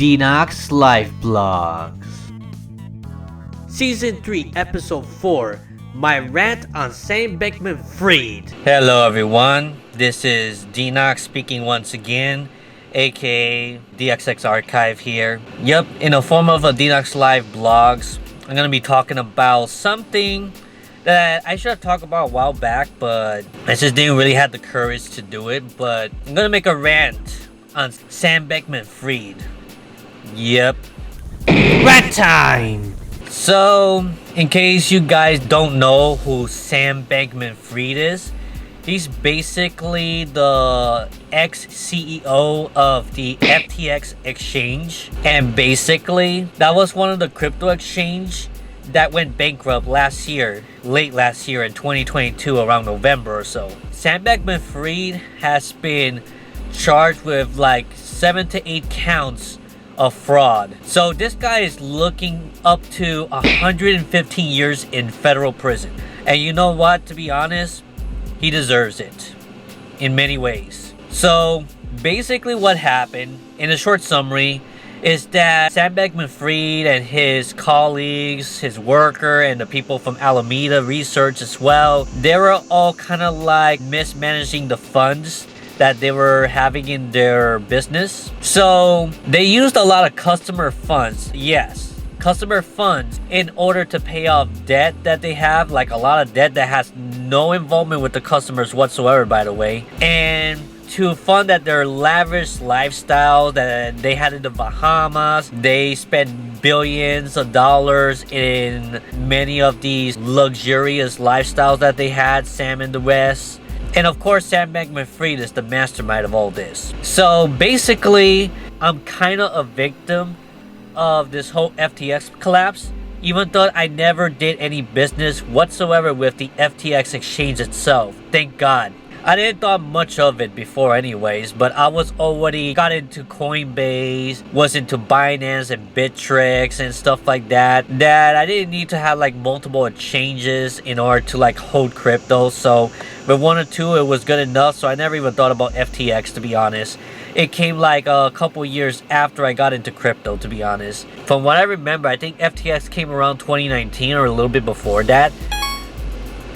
Denox Life Blogs. Season 3, Episode 4, My Rant on Sam Bankman-Fried. Hello everyone, this is Denox speaking once again, aka DXX Archive here. Yep, in the form of a Denox Live Blogs, I'm going to be talking about something that I should have talked about a while back, but I just didn't really have the courage to do it. But I'm going to make a rant on Sam Bankman-Fried. Yep. Rant time! So, in case you guys don't know who Sam Bankman-Fried is, he's basically the ex-CEO of the FTX exchange. And basically, that was one of the crypto exchange that went bankrupt late last year in 2022 around November or so. Sam Bankman-Fried has been charged with like 7 to 8 counts of fraud. So this guy is looking up to 115 years in federal prison. And you know what, to be honest, he deserves it in many ways. So basically what happened, in a short summary, is that Sam Bankman-Fried and his colleagues, his worker, and the people from Alameda Research as well, they were all kind of like mismanaging the funds that they were having in their business. So they used a lot of customer funds, customer funds, in order to pay off debt that they have, like a lot of debt that has no involvement with the customers whatsoever, by the way, and to fund that their lavish lifestyle that they had in the Bahamas. They spent billions of dollars in many of these luxurious lifestyles that they had, Sam and the West. And of course, Sam Bankman-Fried is the mastermind of all this. So basically, I'm kind of a victim of this whole FTX collapse, even though I never did any business whatsoever with the FTX exchange itself. Thank God. I didn't thought much of it before anyways, but I was already got into Coinbase, was into Binance and Bittrex and stuff like that I didn't need to have like multiple exchanges in order to like hold crypto. So with one or two it was good enough, so I never even thought about FTX, to be honest. It came like a couple years after I got into crypto, to be honest. From what I remember, I think FTX came around 2019 or a little bit before that.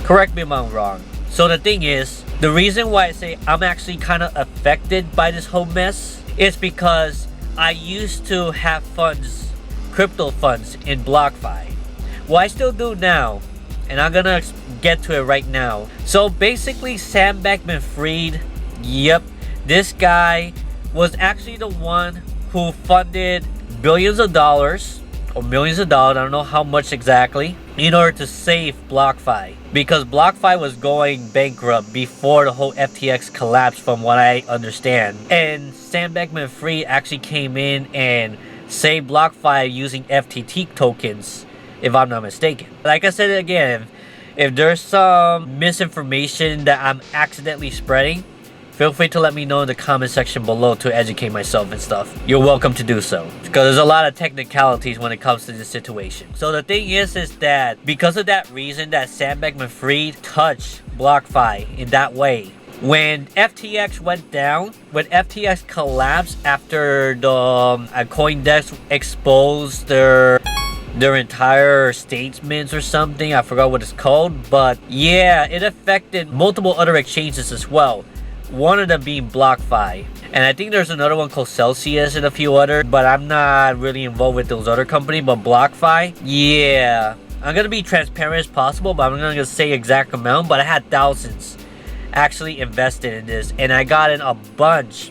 Correct me if I'm wrong. So the thing is, the reason why I say I'm actually kind of affected by this whole mess is because I used to have funds, crypto funds, in BlockFi. Well, I still do now, and I'm gonna get to it right now. So basically, Sam Bankman-Fried, yep, this guy was actually the one who funded billions of dollars, or millions of dollars, I don't know how much exactly, in order to save BlockFi. Because BlockFi was going bankrupt before the whole FTX collapsed, from what I understand. And Sam Bankman-Fried actually came in and saved BlockFi using FTT tokens, if I'm not mistaken. Like I said again, if there's some misinformation that I'm accidentally spreading, feel free to let me know in the comment section below to educate myself and stuff. You're welcome to do so, because there's a lot of technicalities when it comes to this situation. So the thing is that because of that reason that Sam Bankman-Fried touched BlockFi in that way, when FTX went down, when FTX collapsed after the CoinDesk exposed their entire statements or something, I forgot what it's called, but yeah, it affected multiple other exchanges as well. One of them being BlockFi, and I think there's another one called Celsius and a few other, but I'm not really involved with those other companies. But BlockFi, yeah, I'm gonna be transparent as possible, but I'm not gonna say exact amount, but I had thousands actually invested in this, and I got in a bunch.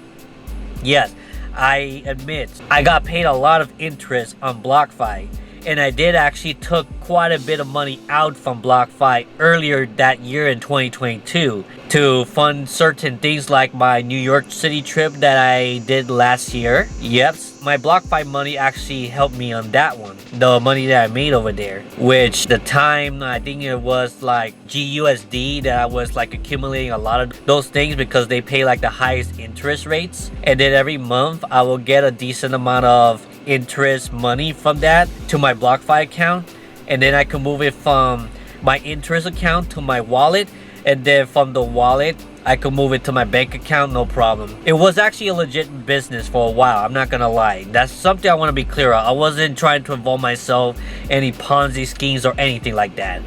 Yes, I admit I got paid a lot of interest on BlockFi, and I did actually took quite a bit of money out from BlockFi earlier that year in 2022 to fund certain things like my New York City trip that I did last year. Yep, my BlockFi money actually helped me on that one. The money that I made over there, which the time I think it was like GUSD that I was like accumulating a lot of those things because they pay like the highest interest rates. And then every month I will get a decent amount of interest money from that to my BlockFi account, and then I can move it from my interest account to my wallet, and then from the wallet I could move it to my bank account, no problem. It was actually a legit business for a while, I'm not gonna lie. That's something I want to be clear on. I wasn't trying to involve myself in any Ponzi schemes or anything like that.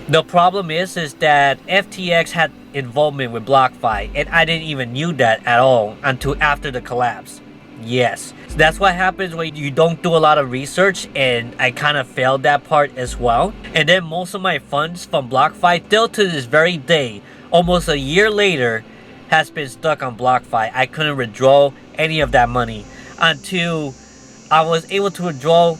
The problem is that FTX had involvement with BlockFi, and I didn't even knew that at all until after the collapse. Yes, so that's what happens when you don't do a lot of research, and I kind of failed that part as well. And then most of my funds from BlockFi, still to this very day, almost a year later, has been stuck on BlockFi. I couldn't withdraw any of that money until I was able to withdraw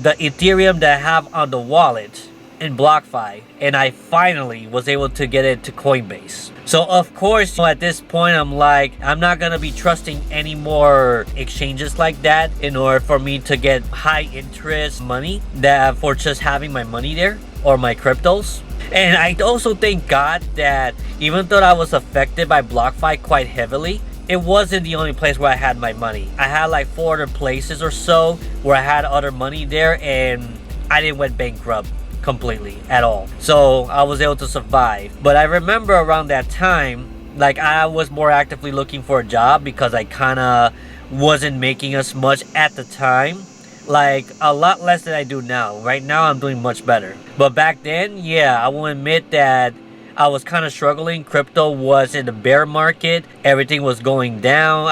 the Ethereum that I have on the wallet in BlockFi, and I finally was able to get it to Coinbase. So of course, at this point, I'm like, I'm not gonna be trusting any more exchanges like that in order for me to get high interest money that for just having my money there or my cryptos. And I also thank God that even though I was affected by BlockFi quite heavily, it wasn't the only place where I had my money. I had like 4 other places or so where I had other money there, and I didn't went bankrupt completely at all. So I was able to survive. But I remember around that time, like I was more actively looking for a job because I kind of wasn't making as much at the time. Like a lot less than I do now. Right now I'm doing much better. But back then, yeah, I will admit that I was kind of struggling. Crypto was in the bear market. Everything was going down.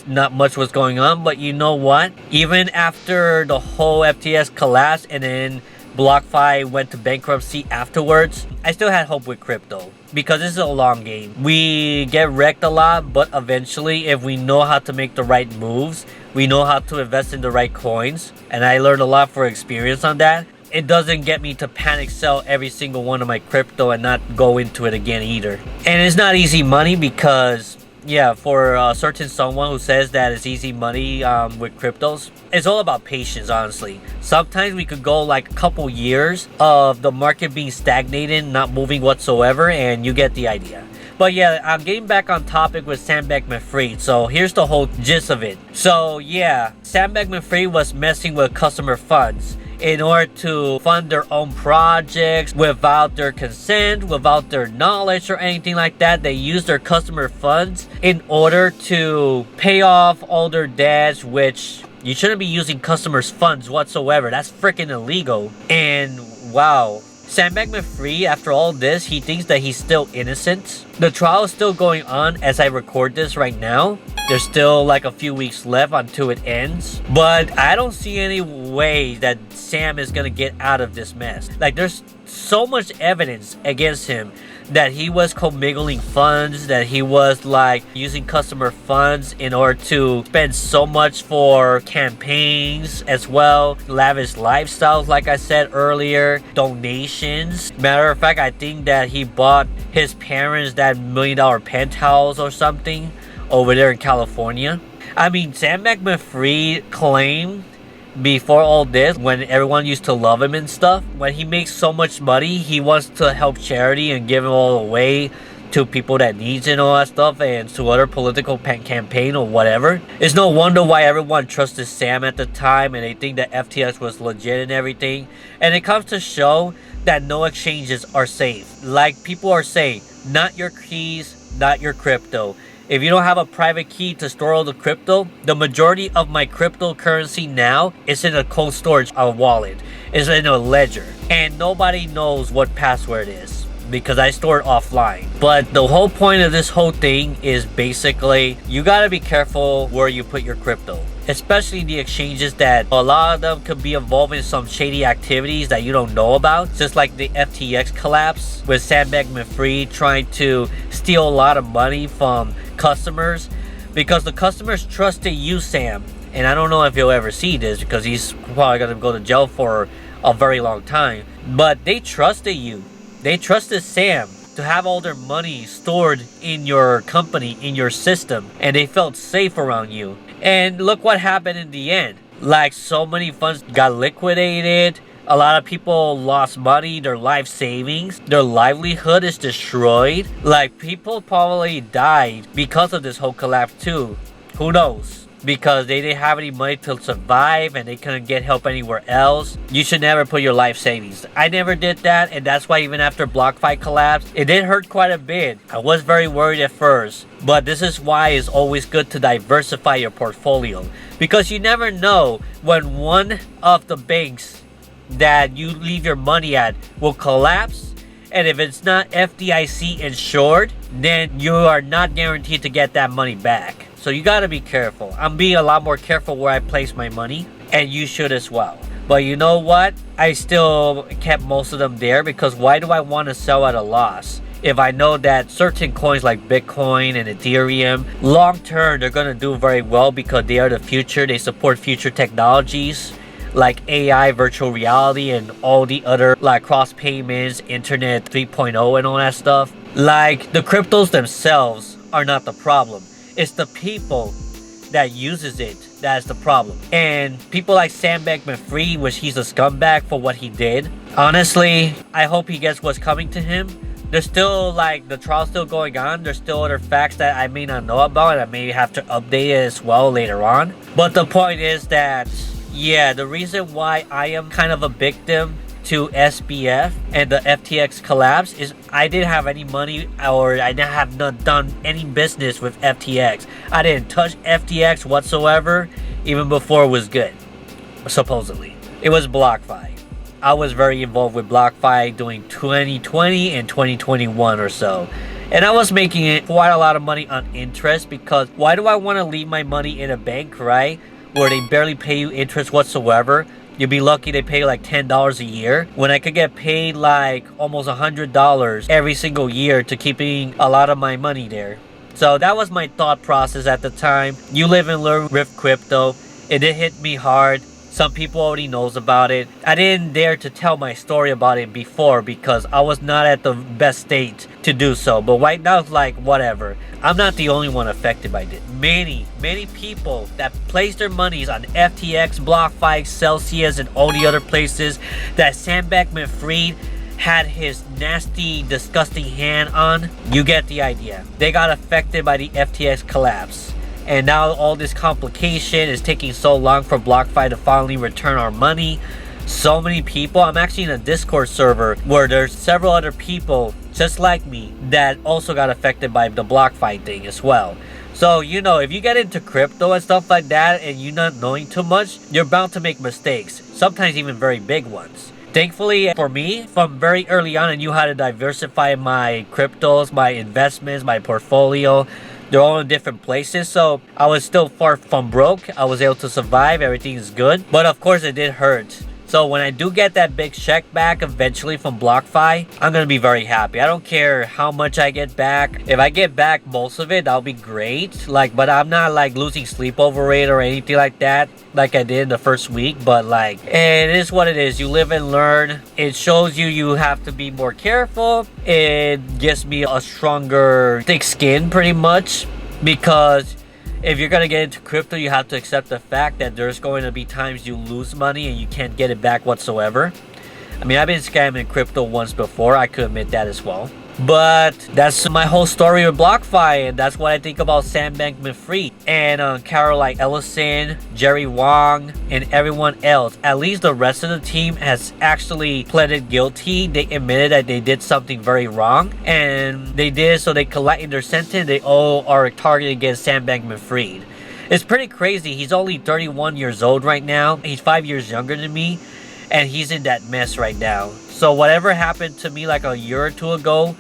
Not much was going on. But you know what? Even after the whole FTX collapsed and then BlockFi went to bankruptcy afterwards, I still had hope with crypto because this is a long game. We get wrecked a lot, but eventually, if we know how to make the right moves, we know how to invest in the right coins, and I learned a lot for experience on that. It doesn't get me to panic sell every single one of my crypto and not go into it again either. And it's not easy money because, yeah, for a certain someone who says that it's easy money with cryptos, it's all about patience, honestly. Sometimes we could go like a couple years of the market being stagnated, not moving whatsoever, and you get the idea. But yeah, I'm getting back on topic with Sam Bankman-Fried. So here's the whole gist of it. So yeah, Sam Bankman-Fried was messing with customer funds in order to fund their own projects without their consent, without their knowledge or anything like that. They use their customer funds in order to pay off all their debts, which you shouldn't be using customers' funds whatsoever. That's freaking illegal. And wow, Sam Bankman-Fried, after all this, he thinks that he's still innocent. The trial is still going on as I record this right now. There's still like a few weeks left until it ends. But I don't see any way that Sam is gonna get out of this mess. Like, there's so much evidence against him that he was commingling funds, that he was like using customer funds in order to spend so much for campaigns as well, lavish lifestyles like I said earlier, donations. Matter of fact, I think that he bought his parents that $1 million penthouse or something over there in California. I mean, Sam Bankman-Fried claimed before all this, when everyone used to love him and stuff, when he makes so much money, he wants to help charity and give it all away to people that needs it and all that stuff, and to other political campaign or whatever. It's no wonder why everyone trusted Sam at the time, and they think that FTX was legit and everything. And it comes to show that no exchanges are safe. Like people are saying, not your keys, not your crypto. If you don't have a private key to store all the crypto, the majority of my cryptocurrency now is in a cold storage wallet. It's in a ledger. And nobody knows what password it is because I store it offline. But the whole point of this whole thing is basically you gotta be careful where you put your crypto. Especially the exchanges that a lot of them could be involved in some shady activities that you don't know about. Just like the FTX collapse with Sam Bankman-Fried trying to steal a lot of money from customers because the customers trusted you, Sam. And I don't know if he'll ever see this because he's probably going to go to jail for a very long time. But they trusted you. They trusted Sam to have all their money stored in your company, in your system. And they felt safe around you. And look what happened in the end. Like, so many funds got liquidated. A lot of people lost money, their life savings, their livelihood is destroyed. Like, people probably died because of this whole collapse too. Who knows? because they didn't have any money to survive and they couldn't get help anywhere else. You should never put your life savings. I never did that, and that's why even after BlockFi collapsed, it did hurt quite a bit. I was very worried at first, but this is why it's always good to diversify your portfolio, because you never know when one of the banks that you leave your money at will collapse, and if it's not FDIC insured, then you are not guaranteed to get that money back. So you gotta be careful. I'm being a lot more careful where I place my money, and you should as well. But you know what? I still kept most of them there, because why do I want to sell at a loss? If I know that certain coins like Bitcoin and Ethereum, long term, they're gonna do very well because they are the future. They support future technologies like AI, virtual reality, and all the other like cross payments, internet 3.0 and all that stuff. Like, the cryptos themselves are not the problem. It's the people that uses it that's the problem. And people like Sam Bankman-Fried, which he's a scumbag for what he did. Honestly, I hope he gets what's coming to him. There's still, like, the trial's still going on. There's still other facts that I may not know about, and I may have to update it as well later on. But the point is that, yeah, the reason why I am kind of a victim to SBF and the FTX collapse is I didn't have any money, or I didn't have not done any business with FTX. I didn't touch FTX whatsoever, even before it was good, supposedly. It was BlockFi. I was very involved with BlockFi during 2020 and 2021 or so. And I was making quite a lot of money on interest, because why do I want to leave my money in a bank, right, where they barely pay you interest whatsoever? You'd be lucky they pay like $10 a year, when I could get paid like almost $100 every single year to keeping a lot of my money there. So that was my thought process at the time. You live and learn with crypto. It did hit me hard. Some people already knows about it. I didn't dare to tell my story about it before because I was not at the best state to do so. But right now it's like, whatever. I'm not the only one affected by this. Many people that place their monies on FTX, BlockFi, Celsius, and all the other places that Sam Bankman-Fried had his nasty, disgusting hand on. You get the idea. They got affected by the FTX collapse. And now all this complication is taking so long for BlockFi to finally return our money. So many people. I'm actually in a Discord server where there's several other people just like me that also got affected by the BlockFi thing as well. So, you know, if you get into crypto and stuff like that and you're not knowing too much, you're bound to make mistakes. Sometimes even very big ones. Thankfully for me, from very early on, I knew how to diversify my cryptos, my investments, my portfolio. They're all in different places, so I was still far from broke. I was able to survive. Everything is good. But of course, it did hurt. So when I do get that big check back eventually from BlockFi, I'm going to be very happy. I don't care how much I get back. If I get back most of it, that'll be great. But I'm not like losing sleep over it or anything like that, like I did in the first week. But like, it is what it is. You live and learn. It shows you have to be more careful. It gives me a stronger thick skin pretty much, because if you're going to get into crypto, you have to accept the fact that there's going to be times you lose money and you can't get it back whatsoever. I mean, I've been scamming crypto once before. I could admit that as well. But that's my whole story with BlockFi, and that's what I think about Sam Bankman-Fried and Caroline Ellison, Jerry Wong, and everyone else. At least the rest of the team has actually pleaded guilty. They admitted that they did something very wrong, and they did so they collect in their sentence. They all are targeted against Sam Bankman-Fried. It's pretty crazy. He's only 31 years old right now. He's 5 years younger than me, and he's in that mess right now. So whatever happened to me like a year or two ago,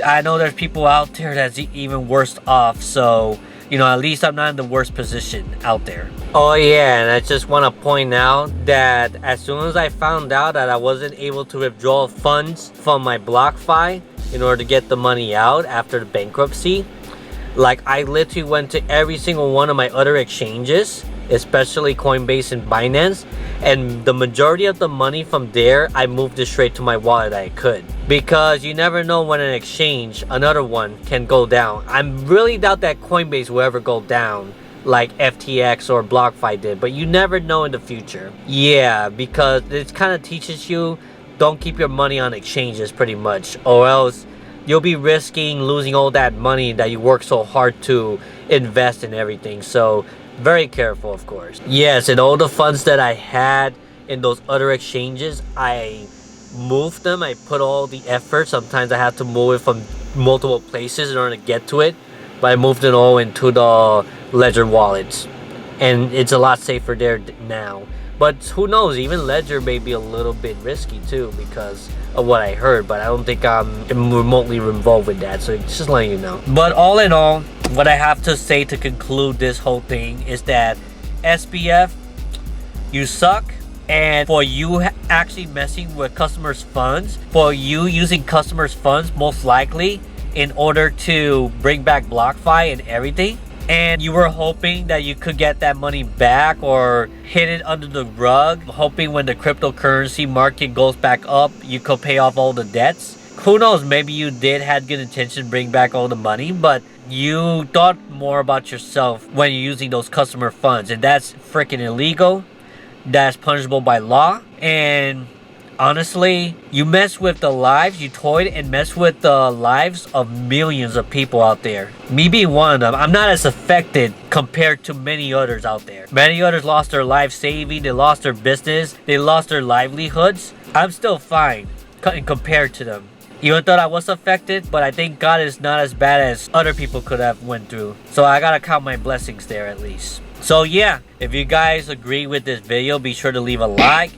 I know there's people out there that's even worse off. So, you know, at least I'm not in the worst position out there. Oh yeah, and I just want to point out that as soon as I found out that I wasn't able to withdraw funds from my BlockFi in order to get the money out after the bankruptcy, like, I literally went to every single one of my other exchanges, especially Coinbase and Binance, and the majority of the money from there, I moved it straight to my wallet that I could. Because you never know when an exchange, another one, can go down. I really doubt that Coinbase will ever go down like FTX or BlockFi did, but you never know in the future. Yeah, because it kind of teaches you, don't keep your money on exchanges pretty much, or else you'll be risking losing all that money that you work so hard to invest in everything. So Very careful, of course. Yes, and all the funds that I had in those other exchanges, I moved them. I put all the effort. Sometimes I had to move it from multiple places in order to get to it, but I moved it all into the Ledger wallets, and it's a lot safer there now. But who knows, even Ledger may be a little bit risky too because of what I heard, but I don't think I'm remotely involved with that, so just letting you know. But all in all, what I have to say to conclude this whole thing is that SBF, you suck. And for you actually messing with customers' funds, for you using customers' funds most likely in order to bring back BlockFi and everything, and you were hoping that you could get that money back or hid it under the rug, hoping when the cryptocurrency market goes back up, you could pay off all the debts. Who knows, maybe you did had good intention to bring back all the money, but you thought more about yourself when you're using those customer funds, and that's freaking illegal. That's punishable by law. And honestly, you mess with the lives, you toyed and messed with the lives of millions of people out there. Me being one of them, I'm not as affected compared to many others out there. Many others lost their life saving, they lost their business, they lost their livelihoods. I'm still fine compared to them. Even though I was affected, but I think God is not as bad as other people could have went through. So I gotta count my blessings there at least. So yeah, if you guys agree with this video, be sure to leave a like.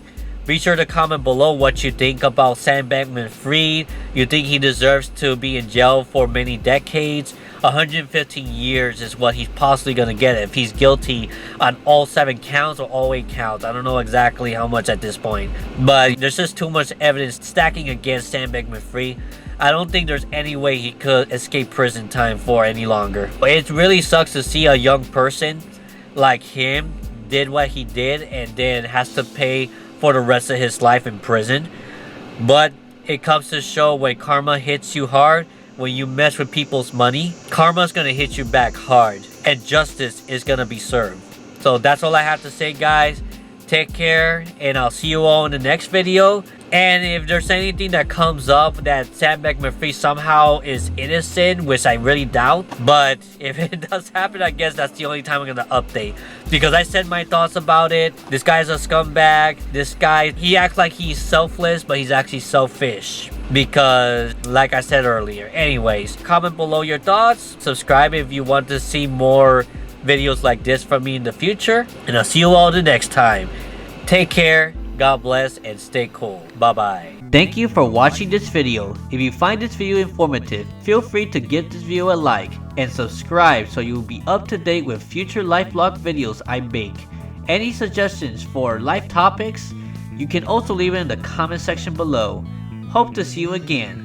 Be sure to comment below what you think about Sam Bankman-Fried. You think he deserves to be in jail for many decades? 115 years is what he's possibly going to get if he's guilty on all 7 counts or all 8 counts. I don't know exactly how much at this point. But there's just too much evidence stacking against Sam Bankman-Fried. I don't think there's any way he could escape prison time for any longer. It really sucks to see a young person like him did what he did and then has to pay for the rest of his life in prison. But it comes to show when karma hits you hard, when you mess with people's money, karma's gonna hit you back hard and justice is gonna be served. So that's all I have to say, guys. Take care, and I'll see you all in the next video. And if there's anything that comes up that Sam Bankman-Fried somehow is innocent, which I really doubt, but if it does happen, I guess that's the only time I'm gonna update, because I said my thoughts about it. This guy's a scumbag. This guy, he acts like he's selfless, but he's actually selfish, because like I said earlier. Anyways, comment below your thoughts, subscribe if you want to see more videos like this from me in the future, and I'll see you all the next time. Take care, God bless, and stay cool. Bye-bye. Thank you for watching this video. If you find this video informative, feel free to give this video a like and subscribe so you will be up to date with future life blog videos I make. Any suggestions for life topics, you can also leave it in the comment section below. Hope to see you again.